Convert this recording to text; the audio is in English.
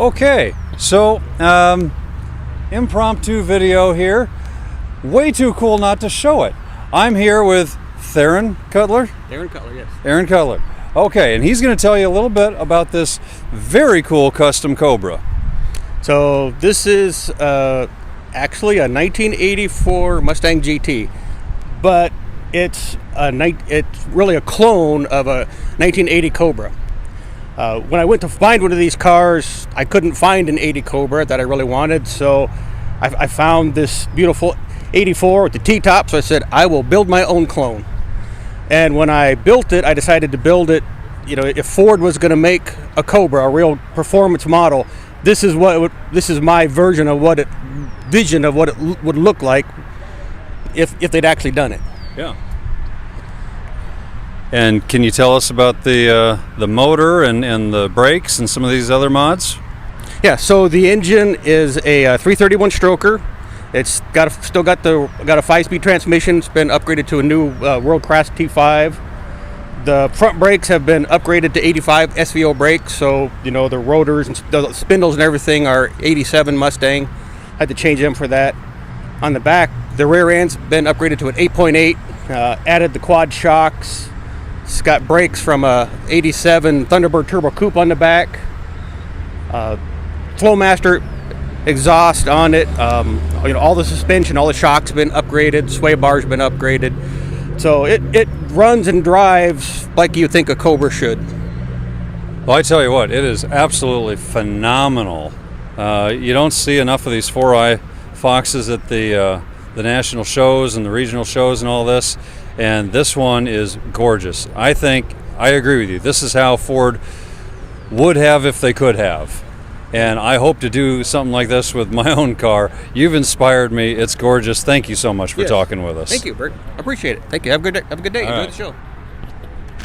Okay, so impromptu video here. Way too cool not to show it. I'm here with Aaron Cutler. Aaron Cutler, yes. Aaron Cutler. Okay, and he's going to tell you a little bit about this very cool custom Cobra. So this is actually a 1984 Mustang GT, but it's really a clone of a 1980 Cobra. When I went to find one of these cars, I couldn't find an 80 Cobra that I really wanted, so I found this beautiful 84 with the T-top, so I said, I will build my own clone. And when I built it, I decided to build it, you know, if Ford was going to make a Cobra, a real performance model, this is my version of vision of what it would look like if they'd actually done it. Yeah. And can you tell us about the motor and the brakes and some of these other mods? Yeah. So the engine is a 331 stroker. It's still got a 5-speed transmission. It's been upgraded to a new world-class T5. The front brakes have been upgraded to 85 SVO brakes. So you know the rotors and the spindles and everything are 87 Mustang. Had to change them for that. On the back, the rear end's been upgraded to an 8.8. Added the quad shocks. It's got brakes from a 87 Thunderbird Turbo Coupe on the back. Flowmaster exhaust on it. You know, all the suspension, all the shocks have been upgraded. Sway bars been upgraded. So it runs and drives like you think a Cobra should. Well, I tell you what, it is absolutely phenomenal. You don't see enough of these 4i Foxes at the national shows and the regional shows and all this. And this one is gorgeous. I agree with you. This is how Ford would have if they could have. And I hope to do something like this with my own car. You've inspired me. It's gorgeous. Thank you so much for talking with us. Thank you, Bert. I appreciate it. Thank you. Have a good day. Enjoy the show.